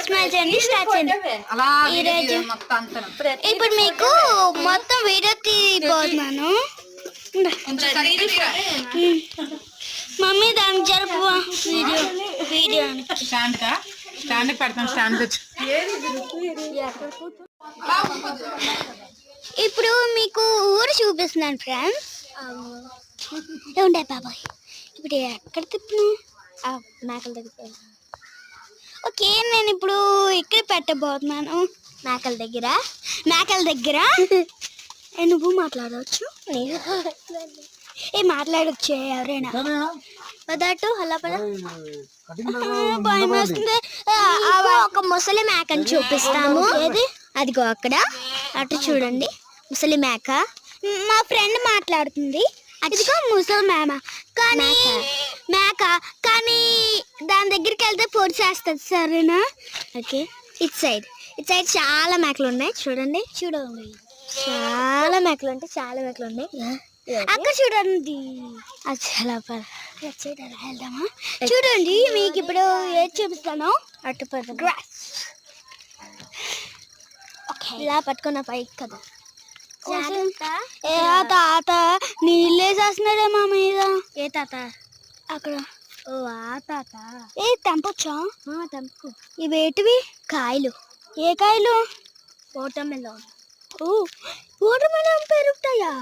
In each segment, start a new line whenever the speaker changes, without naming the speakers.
Smile చేయండి, start చేయండి. ఇప్పుడు మీకు మొత్తం వీడియో తీయబోతున్నాను. మమ్మీ దానికి జరుపు వీడియో
స్టాండ్ పెడతాను. స్టాండ్ తెచ్చు.
ఇప్పుడు మీకు ఊరు చూపిస్తున్నాను ఫ్రెండ్స్. ఉండే బాబాయ్ ఇప్పుడు ఎక్కడ తిప్పినా మేకల దగ్గర. ఓకే, నేను ఇప్పుడు ఇక్కడ పెట్టబోతున్నాను మేకల దగ్గర. నువ్వు మాట్లాడవచ్చు, మాట్లాడచ్చు ఎవరైనా. పదటు అలా పద. భయం వస్తుంది. ఒక ముసలి మేకని చూపిస్తాము. అదిగో అక్కడ అటు చూడండి, ముసలి మేక. మా ఫ్రెండ్ మాట్లాడుతుంది. అదిగో ముసలి మేక కానీ దాని దగ్గరికి వెళ్తే పొడి చేస్తుంది. సరేనా? ఓకే, ఇటు సైడ్ చాలా మేకలు ఉన్నాయి. చూడండి చాలా మేకలు ఉన్నాయి. అక్కడ చూడండి, అది చాలా వెళ్దామా? చూడండి, మీకు ఇప్పుడు ఏది చూపిస్తాను. అటు గ్రాస్ ఇలా పట్టుకున్న పైకి కదా. ఆ తాత నీళ్ళేసేస్తున్నాడే మా మీద. ఏ తాత? అక్కడ. ఓ ఆ తాత. తెంపొచ్చా? తెంపు. ఇవేటివి? కాయలు. ఏ కాయలు? Water melon. వాటర్ మెలన్ పెరుగుతాయా?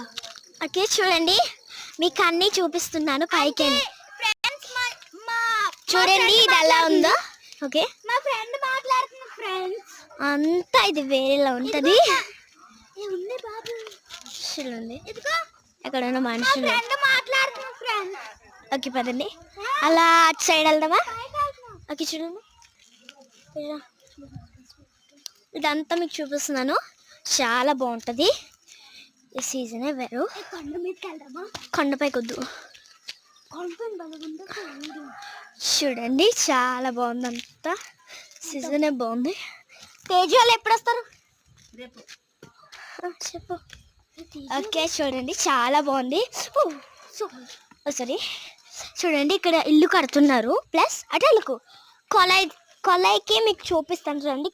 ఓకే, చూడండి మీకు అన్నీ చూపిస్తున్నాను పైకి. చూడండి ఇది ఎలా ఉందో. ఓకే, మా ఫ్రెండ్ మాట్లాడుతున్నా ఫ్రెండ్స్. అంతా ఇది వేరేలా ఉంటది. చూడండి ఎక్కడ ఉన్న మనుషులు. ఓకే పదండి, అలా అటు సైడ్ వెళ్దామా? ఓకే చూడండి, ఇదంతా మీకు చూపిస్తున్నాను. చాలా బాగుంటుంది. ఈ సీజనే వేరు. కొండపైకి వద్దు. చూడండి చాలా బాగుంది, అంతా సీజనే బాగుంది. తేజు వాళ్ళు ఎప్పుడు వస్తారు? చెప్పు. ఓకే చూడండి చాలా బాగుంది. సారీ, చూడండి ఇక్కడ ఇల్లు కడుతున్నారు. ప్లస్ అటెలకు కొలాయికి మీకు చూపిస్తాను. చూడండి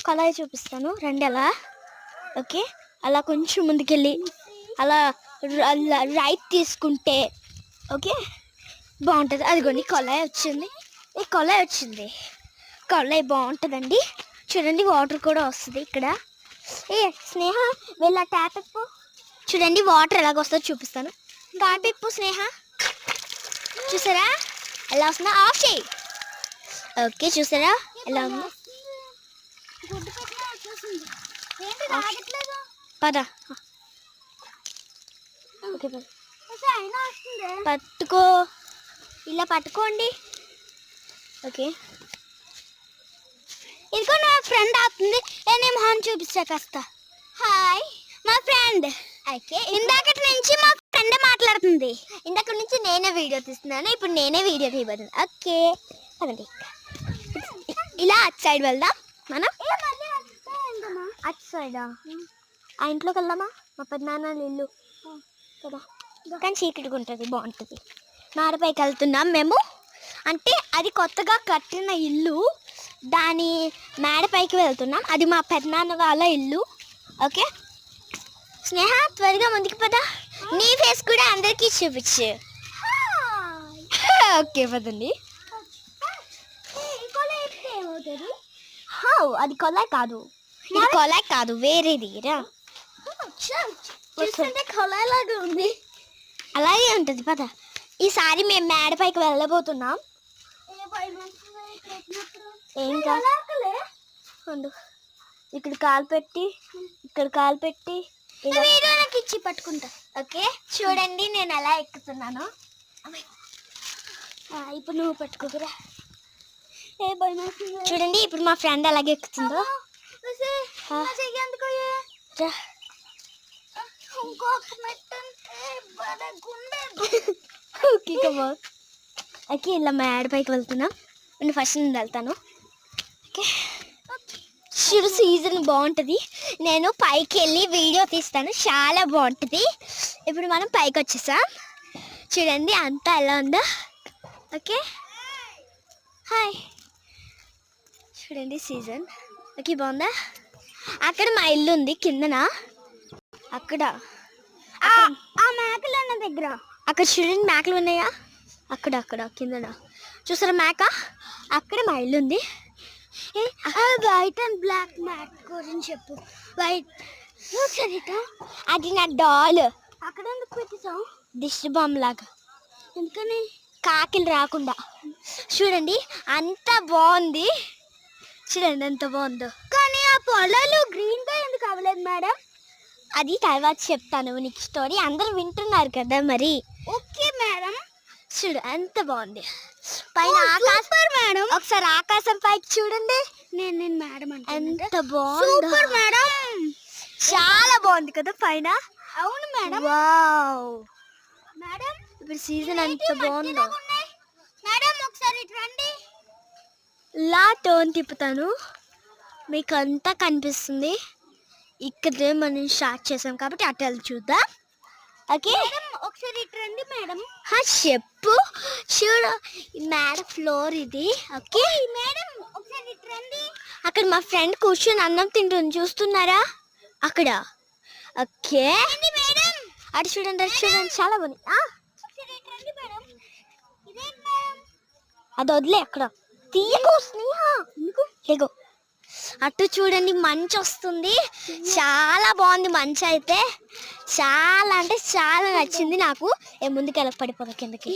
కొలాయి చూపిస్తాను. రండి అలా. ఓకే, అలా కొంచెం ముందుకెళ్ళి అలా రైట్ తీసుకుంటే ఓకే బాగుంటుంది. అదిగోండి కొలాయి వచ్చింది. కొలాయి బాగుంటుందండి. చూడండి వాటర్ కూడా వస్తుంది ఇక్కడ. స్నేహ వెళ్ళా ట్యాప్ ఇప్పు. చూడండి వాటర్ ఎలాగొస్తుందో చూపిస్తాను. ట్యాప్ ఇప్పు స్నేహ. చూసారా ఎలా వస్తుందా? ఆఫ్ చేయి. ఓకే చూసారా ఎలా ఉందో? పద. ఓకే పట్టుకో, ఇలా పట్టుకోండి. ఓకే, ఇదిగో నా ఫ్రెండ్ అవుతుంది. నేను మొహం చూపిస్తా కాస్త. హాయ్ మా ఫ్రెండ్. అయితే ఇందాకటి నుంచి మా ఫ్రెండ్ మాట్లాడుతుంది. ఇందాక నుంచి నేనే వీడియో తీస్తున్నాను. ఇప్పుడు నేనే వీడియో తీయబోతుంది. ఓకే అదండి, ఇలా అటు సైడ్ వెళ్దాం మనం. అటు సైడా? ఆ ఇంట్లోకి వెళ్దామా? మా పెద్దనాన్న ఇల్లు కదా, కానీ చీకటిగా ఉంటుంది, బాగుంటుంది. మేడపైకి వెళ్తున్నాం మేము. అంటే అది కొత్తగా కట్టిన ఇల్లు, దాని మేడపైకి వెళ్తున్నాం. అది మా పెద్దనాన్న వాళ్ళ ఇల్లు. ఓకే స్నేహ త్వరగా ముందుకు పద. నీ ఫేస్ కూడా అందరికీ చూపించు. ఓకే పదండి. అది కొలాయి కాదు, ఇది కొలాయి కాదు, వేరేది. కొలాయి లాగా ఉంది. అలాగే ఉంటుంది పద. ఈసారి మేము మేడపైకి వెళ్ళబోతున్నాం. ఏం కాదు, ఇక్కడ కాలు పెట్టి వీడియోకి ఇచ్చి పట్టుకుంటా. ఓకే చూడండి నేను ఎలా ఎక్కుతున్నాను. ఇప్పుడు నువ్వు పట్టుకోకురా. చూడండి ఇప్పుడు మా ఫ్రెండ్ అలాగే ఎక్కుతుందో. ఓకే ఇలా మేడపైకి వెళ్తున్నాం. నేను ఫస్ట్ నేను వెళ్తాను. ఓకే చూడు సీజన్ బాగుంటుంది. నేను పైకి వెళ్ళి వీడియో తీస్తాను, చాలా బాగుంటుంది. ఇప్పుడు మనం పైకి వచ్చేసాం. చూడండి అంతా ఎలా ఉందో. Okay hi. చూడండి సీజన్. ఓకే బాగుందా? అక్కడ మా ఇల్లు ఉంది కిందన. అక్కడ ఆ మేకలు అన్న దగ్గర అక్కడ చూడండి మేకలు ఉన్నాయా? అక్కడ అక్కడ కిందన చూసారా మేక? అక్కడ మా ఇల్లు ఉంది. వైట్ అండ్ బ్లాక్ మ్యాట్ గురించి చెప్పు. వైట్ అది నా డాల్. అక్కడ ఎందుకు పెట్టేసావు? దిష్టి బాంబు లాగా. ఎందుకని? కాకిలు రాకుండా. చూడండి అంత బాగుంది. చూడండి ఎంత బాగుందో. కానీ ఆ పొలాలు గ్రీన్గా ఎందుకు అవ్వలేదు మేడం? అది తర్వాత చెప్తాను నీకు స్టోరీ. అందరూ వింటున్నారు కదా మరి. Okay madam. చూడు ఎంత బాగుంది పైన ఆకాశం మేడం. ఒకసారి ఆకాశం పైకి చూడండి. నేను మేడం ఎంత బాగుంది మేడం. చాలా బాగుంది కదా పైన. అవును మేడం. వావ్ మేడం ఇప్పుడు సీజన్ ఎంత బాగుందో మేడం. ఒకసారి రండి. లా టోన్ తిప్పుతాను మీకు అంతా కనిపిస్తుంది. ఇక్కడే మనం స్టార్ట్ చేసాం కాబట్టి అటు వెళ్ళి చూద్దాం. ఓకే ఒకసారి రండి మేడం. చెప్పు. చూడు మేడం ఫ్లోర్ ఇది. ఓకే మేడం ఒకసారి రండి. అక్కడ మా ఫ్రెండ్ కూర్చొని అన్నం తింటుంది చూస్తున్నారా అక్కడ? ఓకే మేడం అటు చూడండి అటు చూడండి చాలా బాగుంది. అది వదిలే అక్కడ తీయకు స్నేహ. లేగో అటు చూడండి మంచు వస్తుంది. చాలా బాగుంది మంచు అయితే. చాలా అంటే చాలా నచ్చింది నాకు. ముందుకు ఎలా పడిపోదా కిందకి.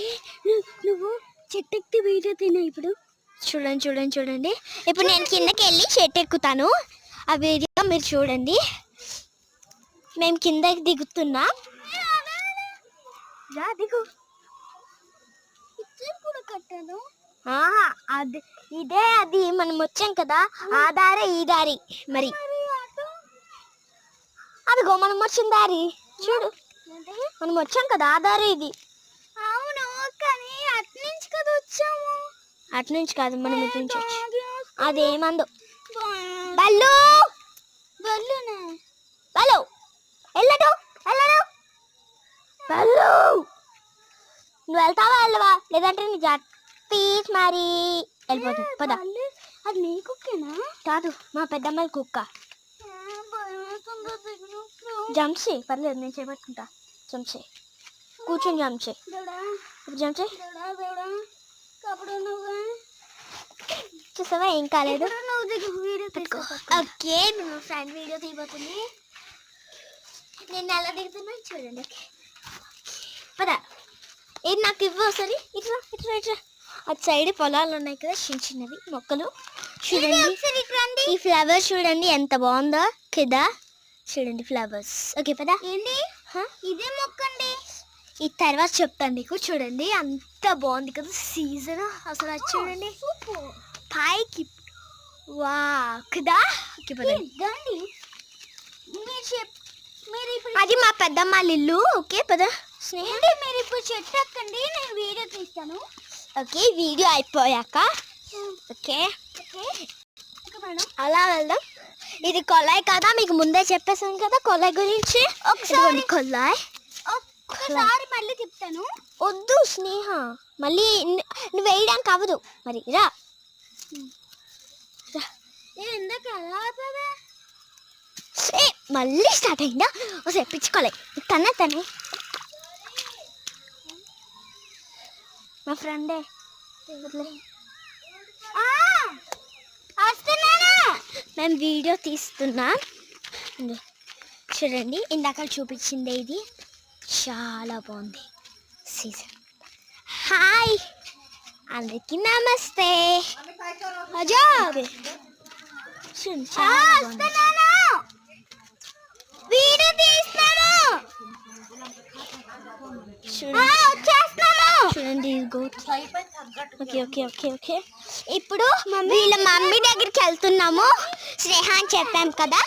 నువ్వు చెట్టు ఎక్కి వీడియో తిన్నా ఇప్పుడు. చూడండి చూడండి చూడండి. ఇప్పుడు నేను కిందకి వెళ్ళి చెట్టు ఎక్కుతాను. ఆ వీడియో మీరు చూడండి. మేము కిందకి దిగుతున్నా. దిగు. కూడా కట్టాను. అది ఇదే అది మనం వచ్చాం కదా ఆ దారి ఈ దారి. మరి అదిగో మనం వచ్చిన దారి చూడు. మనం వచ్చాం కదా ఆ దారి ఇది. అవును కానీ అటు నుంచి కదా వచ్చాము. అటు నుంచి కాదు మనం ఇటు నుంచి వచ్చి. అదేమందో బల్లు బల్లునే బల్లు వెళ్ళడు వెళ్ళడు. బల్లు నువ్వు వెళ్తావా వెళ్ళవా? లేదంటే నీ ప్లీజ్ మరి వెళ్ళిపోతుంది పద. అది నీ కుక్కేనా? కాదు మా పెద్దమ్మాయి కుక్క. జంప్సే పర్లేదు నేను చేపట్టుకుంటా. జంప్సే కూర్చొని జంప్సే జంప్సే. చూసావా ఏం కాలేదు. ఓకే మేము ఫ్రెండ్ వీడియో తీయబోతుంది. నేను ఎలా దిగుతున్నా చూడండి. ఓకే పద. ఏది నాకు ఇవ్వు ఒకసారి. ఇట్లా ఇట్లా ఇట్లా. అటు సైడ్ పొలాలు ఉన్నాయి కదా చిన్న చిన్నవి మొక్కలు చూడండి. ఈ ఫ్లవర్స్ చూడండి ఎంత బాగుందో కదా. చూడండి ఫ్లవర్స్. ఓకే పదా. ఏంటి ఇదే మొక్క అండి. ఈ తర్వాత చెప్తాను నీకు. చూడండి అంత బాగుంది కదా సీజన్ అసలు. అది చూడండి పైకి. వా కదా. ఓకే పదండి. అది మా పెద్దమ్మ ఇల్లు. ఓకే పదా స్నేహ. మీరు ఇప్పుడు చెట్టు ఎక్కండి నేను వీడియో తీస్తాను. ఓకే వీడియో అయిపోయాక. ఓకే అలా వెళ్దాం. ఇది కొలాయి కదా మీకు ముందే చెప్పేసాను కదా కొలాయి గురించి. ఒకసారి కొలాయి ఒకసారి మళ్ళీ చెప్తాను. వద్దు స్నేహ మళ్ళీ నువ్వు వేయడానికి అవ్వదు. మరి రా మళ్ళీ స్టార్ట్ అయిందా? ఒకసారి పిచ్చుకోలే తనే మా ఫ్రెండే. మేము వీడియో తీస్తున్నా చూడండి. ఇందాక చూపించింది ఇది చాలా బాగుంది సీజన్. హాయ్ అందరికీ నమస్తే. వీడియో తీస్తాను చూడండి. Okay okay okay okay. ఇప్పుడు వీళ్ళ మమ్మీ దగ్గరికి వెళ్తున్నాము. స్నేహ అని చెప్పాం కదా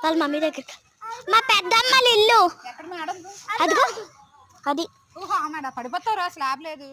వాళ్ళ మమ్మీ దగ్గరికి. మా పెద్దమ్మ ఇల్లు అదిగో అది.
పడిపోతావురా స్లాబ్ లేదు.